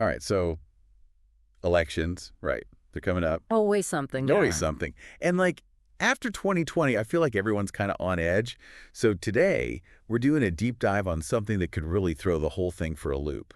All right, so elections, right? They're coming up. Always something, Always yeah. something. And like after 2020, I feel like everyone's kind of on edge. So today, we're doing a deep dive on something that could really throw the whole thing for a loop.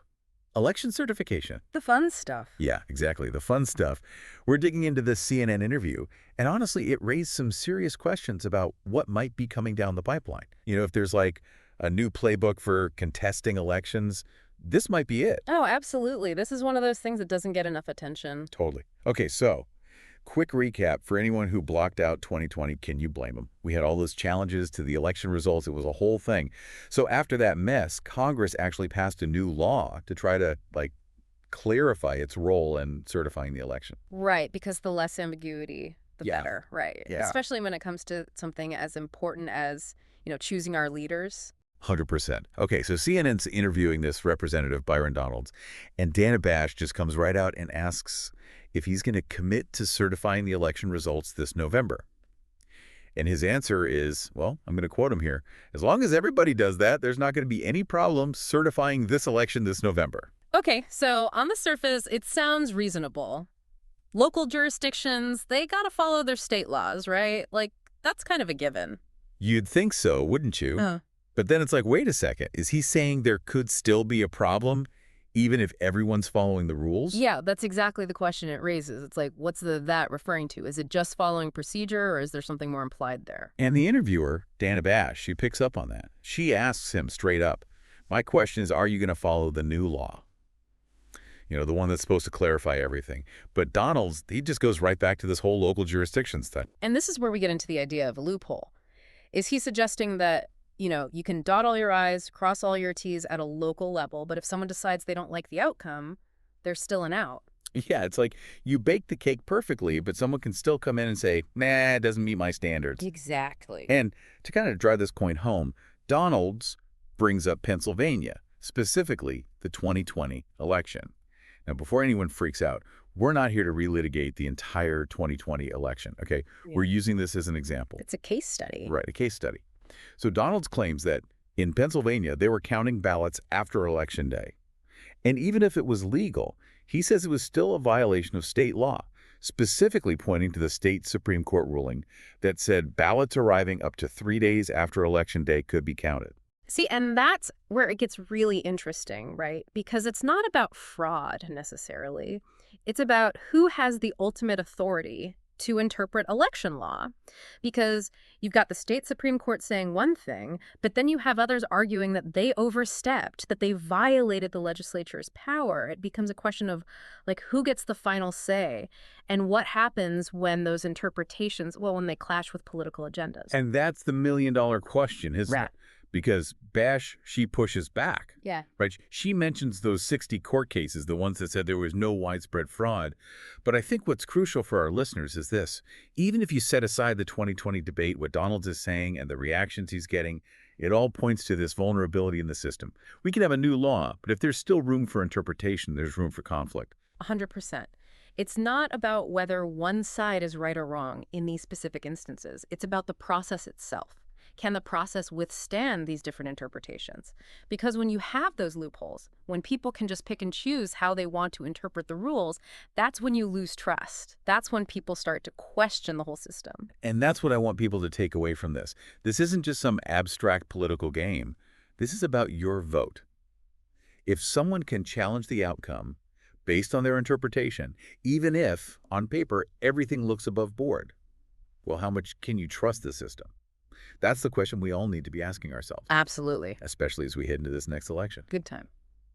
Election certification. The fun stuff. Yeah, exactly. The fun stuff. We're digging into this CNN interview, and honestly, it raised some serious questions about what might be coming down the pipeline. If there's like a new playbook for contesting elections, this might be it. Oh, absolutely. This is one of those things that doesn't get enough attention. Totally. Okay, so quick recap for anyone who blocked out 2020. Can you blame them? We had all those challenges to the election results. It was a whole thing. So after that mess, Congress actually passed a new law to try to, clarify its role in certifying the election. Right, because the less ambiguity, the Yeah. better, right? Yeah. Especially when it comes to something as important as, choosing our leaders. 100%. Okay, so CNN's interviewing this representative, Byron Donalds, and Dana Bash just comes right out and asks if he's going to commit to certifying the election results this November. And his answer is, well, I'm going to quote him here, as long as everybody does that, there's not going to be any problem certifying this election this November. Okay, so on the surface, it sounds reasonable. Local jurisdictions, they gotta follow their state laws, right? Like, that's kind of a given. You'd think so, wouldn't you? Uh, But then it's like, wait a second, is he saying there could still be a problem even if everyone's following the rules? yeah, that's exactly the question it raises. It's like, what's that referring to? Is it just following procedure, or is there something more implied there? And the interviewer, Dana Bash, she picks up on that. She asks him straight up, my question is, are you going to follow the new law? The one that's supposed to clarify everything. But Donalds, he just goes right back to this whole local jurisdiction stuff. And this is where we get into the idea of a loophole. Is he suggesting that, you can dot all your I's, cross all your T's at a local level, but if someone decides they don't like the outcome, there's still an out? Yeah, it's like you bake the cake perfectly, but someone can still come in and say, nah, it doesn't meet my standards. Exactly. And to kind of drive this point home, Donalds brings up Pennsylvania, specifically the 2020 election. Now, before anyone freaks out, we're not here to relitigate the entire 2020 election, okay? Yeah. We're using this as an example. It's a case study. Right, a case study. So Donalds claims that in Pennsylvania, they were counting ballots after Election Day. And even if it was legal, he says it was still a violation of state law, specifically pointing to the state Supreme Court ruling that said ballots arriving up to 3 days after Election Day could be counted. See, and that's where it gets really interesting, right? Because it's not about fraud necessarily. It's about who has the ultimate authority to interpret election law. Because you've got the state Supreme Court saying one thing, but then you have others arguing that they overstepped, that they violated the legislature's power. It becomes a question of, who gets the final say and what happens when those interpretations, when they clash with political agendas. And that's the million-dollar question, isn't it? Because Bash, she pushes back. Yeah. Right? She mentions those 60 court cases, the ones that said there was no widespread fraud. But I think what's crucial for our listeners is this. Even if you set aside the 2020 debate, what Donalds is saying and the reactions he's getting, it all points to this vulnerability in the system. We can have a new law, but if there's still room for interpretation, there's room for conflict. 100%. It's not about whether one side is right or wrong in these specific instances. It's about the process itself. Can the process withstand these different interpretations? Because when you have those loopholes, when people can just pick and choose how they want to interpret the rules, that's when you lose trust. That's when people start to question the whole system. And that's what I want people to take away from this. This isn't just some abstract political game. This is about your vote. If someone can challenge the outcome based on their interpretation, even if, on paper, everything looks above board, well, how much can you trust the system? That's the question we all need to be asking ourselves. Absolutely. Especially as we head into this next election. Good time.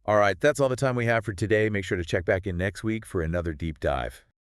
All right, that's all the time we have for today. Make sure to check back in next week for another deep dive.